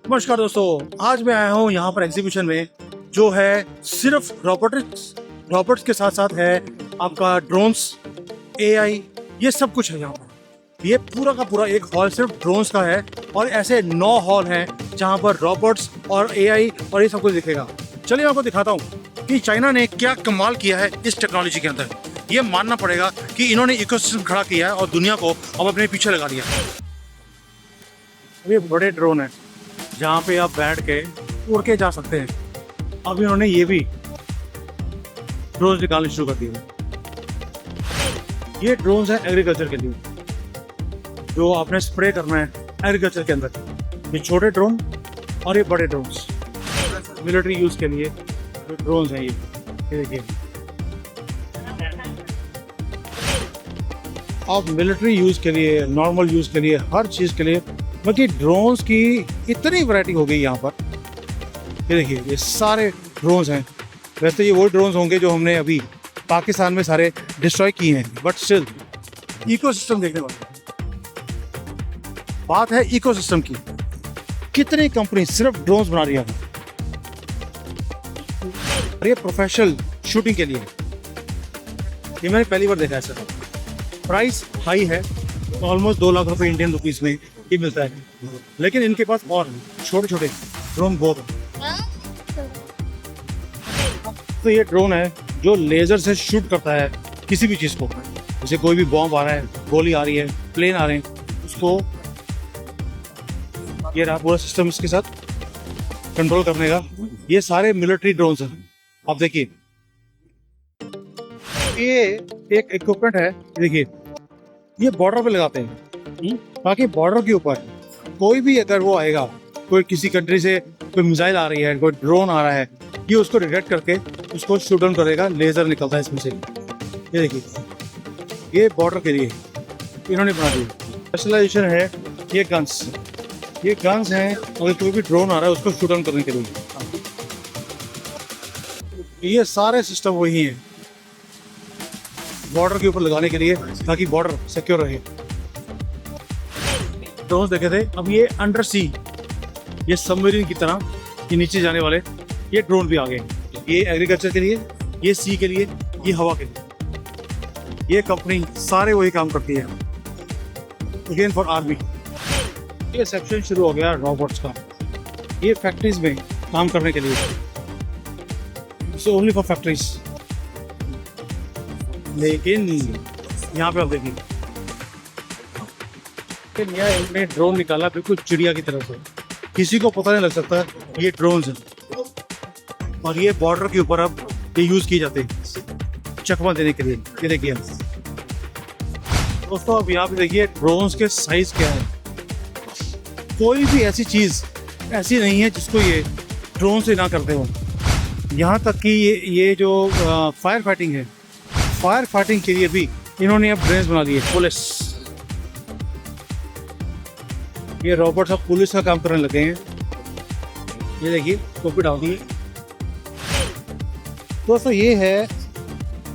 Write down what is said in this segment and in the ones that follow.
नमस्कार दोस्तों, आज मैं आया हूँ यहाँ पर एग्जीबिशन में जो है सिर्फ रोबोट्स के साथ साथ है आपका ड्रोन्स, एआई, ये सब कुछ है यहाँ पर। ये पूरा का पूरा एक हॉल सिर्फ ड्रोन्स का है और ऐसे 9 हॉल हैं जहाँ पर रोबोट्स और एआई और ये सब कुछ दिखेगा। चलिए मैं आपको दिखाता हूँ कि चाइना ने क्या कमाल किया है इस टेक्नोलॉजी के अंदर। ये मानना पड़ेगा कि इन्होंने इकोसिस्टम खड़ा किया है और दुनिया को अब अपने पीछे लगा दिया। ये बड़े ड्रोन है जहाँ पे आप बैठ के उड़ के जा सकते हैं। अब इन्होंने ये भी ड्रोन निकालने शुरू कर दिए। ये ड्रोन्स हैं एग्रीकल्चर के लिए, जो आपने स्प्रे करना है एग्रीकल्चर के अंदर। ये छोटे ड्रोन और ये बड़े ड्रोन्स मिलिट्री यूज के लिए जो ड्रोन्स हैं ये देखिए। अब मिलिट्री यूज के लिए, नॉर्मल यूज के लिए, हर चीज के लिए बल्कि ड्रोन्स की इतनी वैरायटी हो गई यहाँ पर। ये देखिए, ये सारे ड्रोन्स हैं। वैसे ये वो ड्रोन्स होंगे जो हमने अभी पाकिस्तान में सारे डिस्ट्रॉय किए हैं, बट स्टिल इकोसिस्टम देखने वाले। बात है इकोसिस्टम की, कितनी कंपनी सिर्फ ड्रोन्स बना रही है। और ये प्रोफेशनल शूटिंग के लिए, ये मैंने पहली बार देखा है सर। प्राइस हाई है, ऑलमोस्ट 2 लाख रुपए इंडियन रुपीस में ही मिलता है, लेकिन इनके पास और छोटे छोटे ड्रोन बहुत हैं। तो ये ड्रोन है जो लेजर से शूट करता है किसी भी चीज को। जैसे कोई भी बॉम्ब आ रहा है, गोली आ रही है, प्लेन आ रहे हैं, उसको ये रहा पूरा सिस्टम इसके साथ कंट्रोल करने का। ये सारे मिलिट्री ड्रोन्स हैं। आप देखिए, ये एक इक्विपमेंट है, देखिए ये बॉर्डर पे लगाते हैं ताकि बॉर्डर के ऊपर कोई भी अगर वो आएगा, कोई किसी कंट्री से कोई मिसाइल आ रही है, कोई ड्रोन आ रहा है, ये उसको डिटेक्ट करके उसको शूट डाउन करेगा। लेजर निकलता है इसमें से। ये देखिए, ये बॉर्डर के लिए इन्होंने बना दिया। स्पेशलाइजेशन है ये गन्स हैं, अगर कोई भी ड्रोन आ रहा है उसको शूट डाउन करने के लिए। ये सारे सिस्टम वही हैं बॉर्डर के ऊपर लगाने के लिए, ताकि बॉर्डर सिक्योर रहे। ड्रोन देखे थे, अब ये अंडर सी, ये सबमरीन की तरह ये नीचे जाने वाले ये ड्रोन भी आ गए। ये एग्रीकल्चर के लिए, ये सी के लिए, ये हवा के लिए। ये कंपनी सारे वही काम करती है। Again for army. ये सेक्शन शुरू हो गया रोबोट्स का, ये फैक्ट्रीज में काम करने के लिए, सो ओनली फॉर फैक्ट्रीज। लेकिन यहाँ पे आप देखिए, नया इन्होंने ड्रोन निकाला बिल्कुल चिड़िया की तरह से, किसी को पता नहीं लग सकता ये ड्रोन्स हैं। और ये बॉर्डर के ऊपर अब ये यूज किए जाते हैं चकमा देने के लिए। ये देखिए दोस्तों, अब यहाँ पे देखिए ड्रोन्स के साइज क्या है। कोई भी ऐसी चीज ऐसी नहीं है जिसको ये ड्रोन से ना करते हो। यहाँ तक कि ये जो फायर फाइटिंग है, फायर फाइटिंग के लिए भी इन्होंने अब ड्रोन्स बना लिए। पुलिस, ये रोबोट्स अब पुलिस का काम करने लगे हैं। ये देखिए, टोपी डाल दी। दोस्तों ये है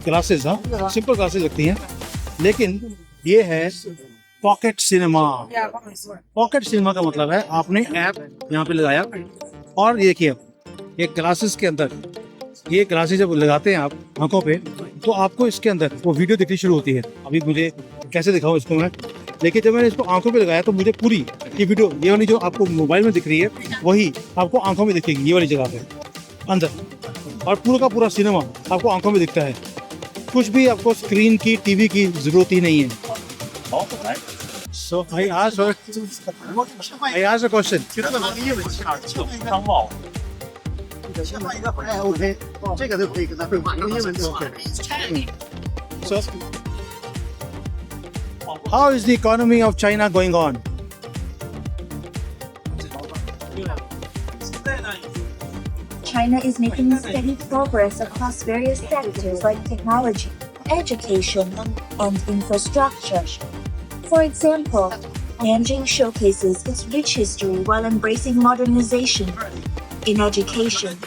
ग्लासेस, हाँ सिंपल ग्लासेस लगती हैं, लेकिन ये है पॉकेट सिनेमा। पॉकेट सिनेमा का मतलब है आपने ऐप यहाँ पे लगाया और ये देखिए, एक ग्लासेस के अंदर, ये ग्लासेस जब लगाते हैं आप आंखों पे, तो आपको इसके अंदर वो वीडियो दिखनी शुरू होती है। अभी मुझे कैसे दिखाऊं इसको मैं, लेकिन जब मैंने इसको आंखों पे लगाया तो मुझे पूरी ये वीडियो, ये वाली जो आपको मोबाइल में दिख रही है, वही आपको आंखों में दिखेगी, ये वाली जगह पे अंदर। और पूरा का पूरा सिनेमा आपको आंखों में दिखता है। कुछ भी आपको स्क्रीन की, टीवी की जरूरत ही नहीं है। So I asked a question. So, how is the economy of China going on? China is making steady progress across various sectors like technology, education, and infrastructure. For example, Nanjing showcases its rich history while embracing modernization. In education,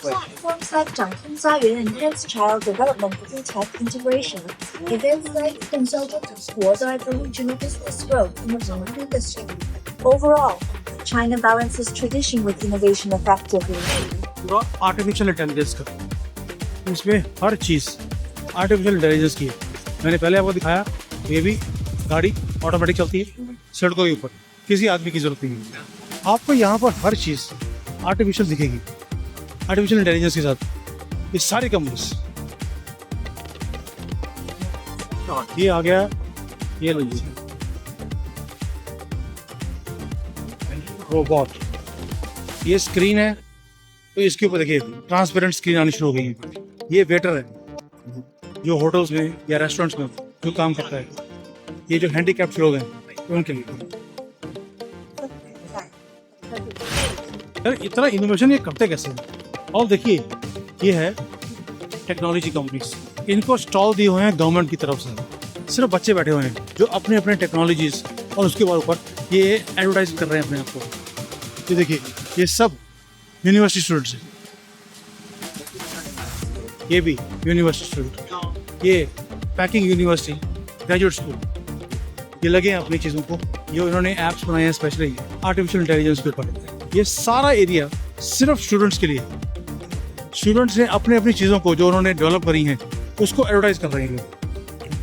platforms like Zhangping Zayuan enhance child development through tech integration. Events like Consultant Schools are the regional business growth in the rural industry. Overall, China balances tradition with innovation effectively. पूरा artificial intelligence का, इसमें हर चीज़ artificial intelligence की है। मैंने पहले आपको दिखाया, ये भी गाड़ी ऑटोमेटिक चलती है सड़कों के ऊपर, किसी आदमी की जरूरत नहीं है। आपको यहाँ पर हर चीज़ आर्टिफिशियल दिखेगी, आर्टिफिशियल इंटेलिजेंस के साथ ये सारी कंपनीज। ये आ गया, ये लीजिए रोबोट, ये स्क्रीन है तो इसके ऊपर देखिए ट्रांसपेरेंट स्क्रीन आनी शुरू हो गई है। ये वेटर है जो होटल्स में या रेस्टोरेंट्स में जो काम करता है, ये जो हैंडीकैप्ड लोग हैं उनके लिए। यार इतना इनोवेशन ये करते कैसे हैं? और देखिए ये है टेक्नोलॉजी कंपनीज, इनको स्टॉल दिए हुए हैं गवर्नमेंट की तरफ से, सिर्फ बच्चे बैठे हुए हैं जो अपने अपने टेक्नोलॉजीज और उसके बाद ऊपर ये एडवर्टाइज कर रहे हैं अपने आप को। ये देखिए ये सब यूनिवर्सिटी स्टूडेंट्स हैं, ये भी यूनिवर्सिटी स्टूडेंट, ये पैकिंग यूनिवर्सिटी ग्रेजुएट स्कूल, ये लगे हैं अपनी चीज़ों को, ये उन्होंने ऐप्स बनाए हैं स्पेशली आर्टिफिशियल इंटेलिजेंस के ऊपर। ये सारा एरिया सिर्फ स्टूडेंट्स के लिए, स्टूडेंट्स ने अपने अपनी चीज़ों को जो उन्होंने डेवलप करी हैं उसको एडवर्टाइज कर रहे हैं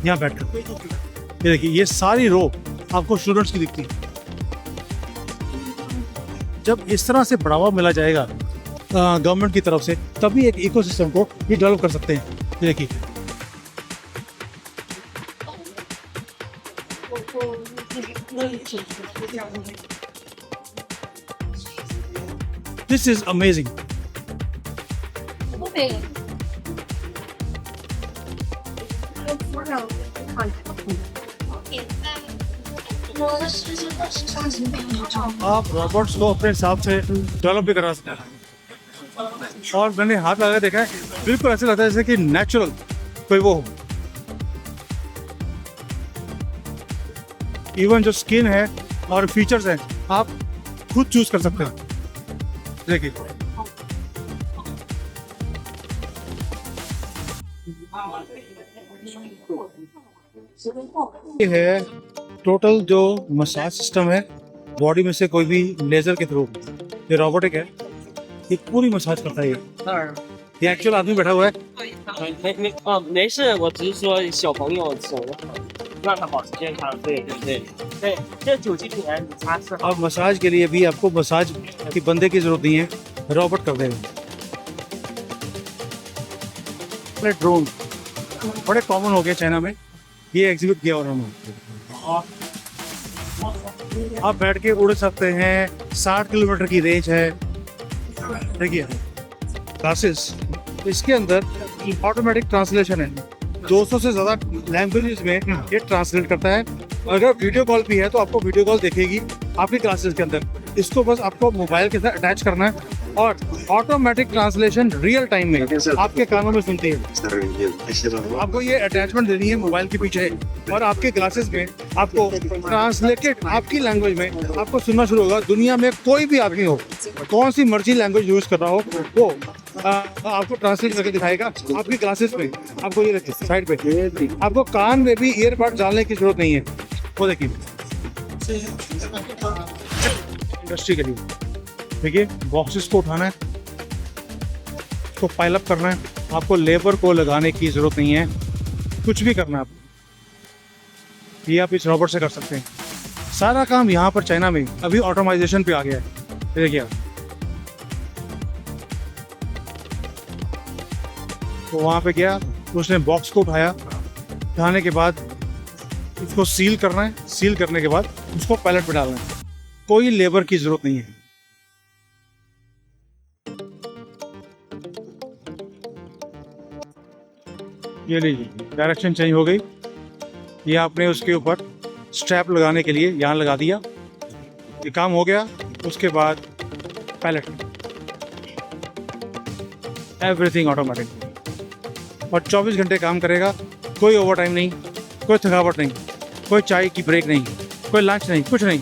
यहाँ बैठकर। ये देखिए ये सारी रो आपको स्टूडेंट्स की दिखती है। जब इस तरह से बढ़ावा मिला जाएगा गवर्नमेंट की तरफ से, तभी एक इकोसिस्टम को ये डेवलप कर सकते हैं। ये देखिए दिस इज अमेजिंग। आप रोबोट्स को अपने हिसाब से डेवलप भी करा सकते हैं। और मैंने हाथ लगा देखा है, बिल्कुल ऐसा लगता है जैसे कि नेचुरल कोई वो हो। इवन जो स्किन है और फीचर्स हैं आप खुद चूज कर सकते हैं। देखिए ये है टोटल जो मसाज सिस्टम है बॉडी में से कोई भी लेजर के थ्रू, ये रोबोटिक है, ये पूरी मसाज करता है। ये एक्चुअल आदमी बैठा हुआ है।没事，我只是说小朋友手让他保持健康，对，这酒精里面擦拭。अब मसाज के लिए भी आपको मसाज की बंदे की जरूरत नहीं है, रोबोट कर देगा। ड्रोन बड़े कॉमन हो गए चाइना में, ये एग्जीक्यूट किया उन्होंने। आप बैठ के उड़ सकते हैं, 60 किलोमीटर की रेंज है। देखिए क्लासेस, इसके अंदर ऑटोमेटिक ट्रांसलेशन है, 200 से ज़्यादा लैंग्वेजेस में ये ट्रांसलेट करता है। अगर वीडियो कॉल भी है तो आपको वीडियो कॉल देखेगी आपकी क्लासेस के अंदर। इसको बस आपको मोबाइल के साथ अटैच करना है और ऑटोमेटिक ट्रांसलेशन रियल टाइम में आपके कानों में सुनती है। आपको ये अटैचमेंट देनी है मोबाइल के पीछे और आपके क्लासेस में आपको ट्रांसलेटेड आपकी लैंग्वेज में आपको सुनना शुरू होगा। दुनिया में कोई भी आदमी हो, कौन सी मर्जी लैंग्वेज यूज कर रहा हो, वो आपको ट्रांसलेट करके दिखाएगा आपकी क्लासेस में। आपको ये देखिए साइड पे, आपको कान में भी ईयरबड डालने की जरूरत नहीं है। वो देखिए इंडस्ट्री के लिए देखिए, बॉक्सेस को उठाना है, उसको पाइल अप करना है, आपको लेबर को लगाने की जरूरत नहीं है, कुछ भी करना है आपको, ये आप इस रोबोट से कर सकते हैं। सारा काम यहाँ पर चाइना में अभी ऑटोमाइजेशन पे आ गया है। देखिए तो वहाँ पे गया, उसने बॉक्स को उठाने के बाद उसको सील करना है, सील करने के बाद उसको पैलेट पे डालना है, कोई लेबर की जरूरत नहीं है। ये लीजिए डायरेक्शन चेंज हो गई, ये आपने उसके ऊपर स्ट्रैप लगाने के लिए यहाँ लगा दिया, ये काम हो गया। उसके बाद पैलेट, एवरीथिंग ऑटोमेटिक और 24 घंटे काम करेगा, कोई ओवर टाइम नहीं, कोई थकावट नहीं, कोई चाय की ब्रेक नहीं, कोई लंच नहीं, कुछ नहीं,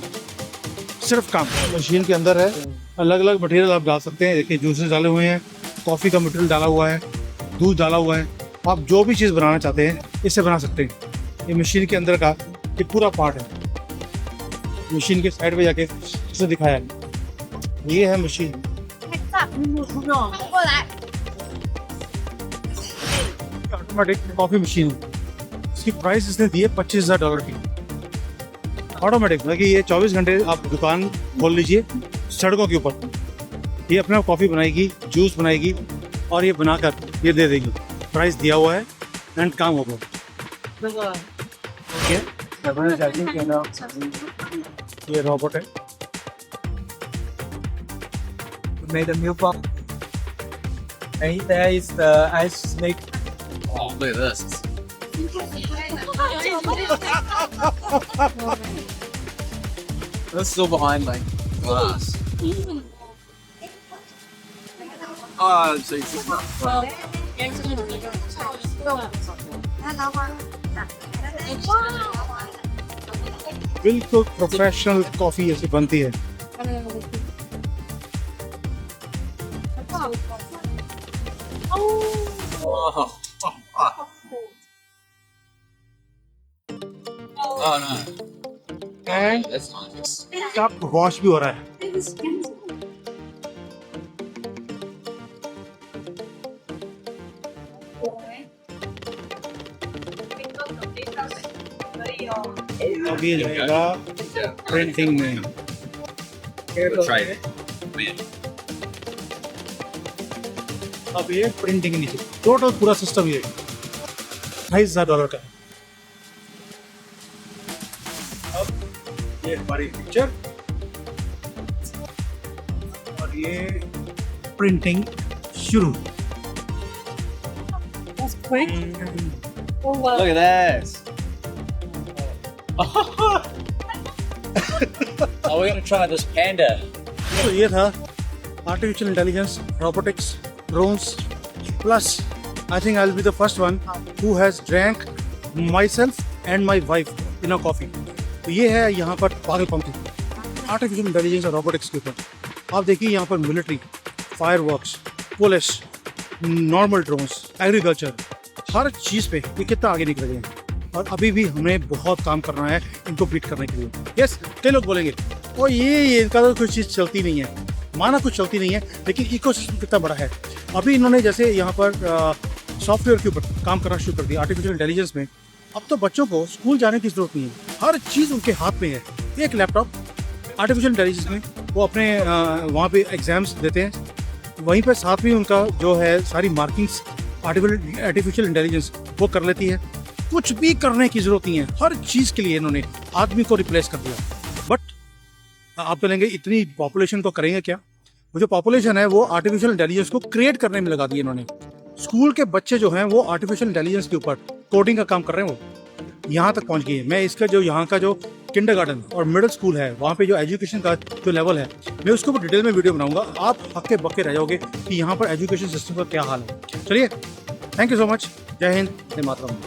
सिर्फ काम। मशीन के अंदर है, अलग अलग मटेरियल आप डाल सकते हैं। देखिए जूसेस डाले हुए हैं, कॉफ़ी का मटेरियल डाला हुआ है, दूध डाला हुआ है, आप जो भी चीज़ बनाना चाहते हैं इससे बना सकते हैं। ये मशीन के अंदर का ये पूरा पार्ट है, मशीन के साइड पे जाके इसे दिखाया है। ये है मशीन, 过来。 ऑटोमेटिक कॉफी मशीन है। इसकी प्राइस इसने दी है $25,000 की। ऑटोमेटिक मतलब कि ये 24 घंटे आप दुकान खोल लीजिए सड़कों के ऊपर, ये अपने आप कॉफ़ी बनाएगी, जूस बनाएगी और ये बनाकर ये दे देगी। प्राइस दिया हुआ है एंड काम होगा। 那个 ओके, ये रोबोट है। made a new bomb. And there is the ice snake. Oh, look at this. That's still behind like glass. Ah, so बिल्कुल प्रोफेशनल कॉफ़ी ऐसी बनती है। oh, oh no, and that's not just. Cup wash भी हो रहा है। अब ये जाएगा प्रिंटिंग में। Let's try it. Man. अब ये प्रिंटिंग नीचे, टोटल पूरा सिस्टम ये $28,000 का है। अब ये हमारी पिक्चर और ये प्रिंटिंग शुरू। Look at this. Oh, we're gonna try this panda. तो ये था artificial intelligence, robotics, drones, plus I think I'll be the first one who has drank myself and my wife in a coffee. तो ये है यहाँ पर पागलपंती artificial intelligence और रोबोटिक्स के ऊपर। आप देखिए यहाँ पर military, fireworks, police, normal drones, agriculture, हर चीज़ पे ये कितना आगे निकल गए हैं। और अभी भी हमें बहुत काम करना है इनको बीट करने के लिए। यस, कई लोग बोलेंगे और ये इनका तो कुछ चीज़ चलती नहीं है, माना कुछ चलती नहीं है, लेकिन इकोसिस्टम कितना बड़ा है। अभी इन्होंने जैसे यहाँ पर सॉफ्टवेयर के ऊपर काम करना शुरू कर दिया आर्टिफिशियल इंटेलिजेंस में। अब तो बच्चों को स्कूल जाने की जरूरत नहीं है, हर चीज़ उनके हाथ में है। एक लैपटॉप आर्टिफिशियल इंटेलिजेंस में वो अपने वहाँ पे एग्जाम्स देते हैं, वहीं पर साथ में उनका जो है सारी मार्किंग्स आर्टिफिशियल इंटेलिजेंस वो कर लेती है। कुछ भी करने की जरूरत नहीं है, हर चीज़ के लिए इन्होंने आदमी को रिप्लेस कर दिया। बट आप बोलेंगे इतनी पॉपुलेशन को करेंगे क्या? वो जो पॉपुलेशन है वो आर्टिफिशियल इंटेलिजेंस को क्रिएट करने में लगा दी इन्होंने। स्कूल के बच्चे जो हैं वो आर्टिफिशियल इंटेलिजेंस के ऊपर कोडिंग का काम कर रहे हैं, वो यहाँ तक पहुँच गई है। मैं इसका जो यहाँ का जो किंडरगार्टन और मिडिल स्कूल है वहाँ पे जो एजुकेशन का जो लेवल है, मैं उसको डिटेल में वीडियो बनाऊंगा। आप हक्के बक्के रह जाओगे कि यहाँ पर एजुकेशन सिस्टम का क्या हाल है। चलिए, थैंक यू सो मच। जय हिंद, जय मातरम।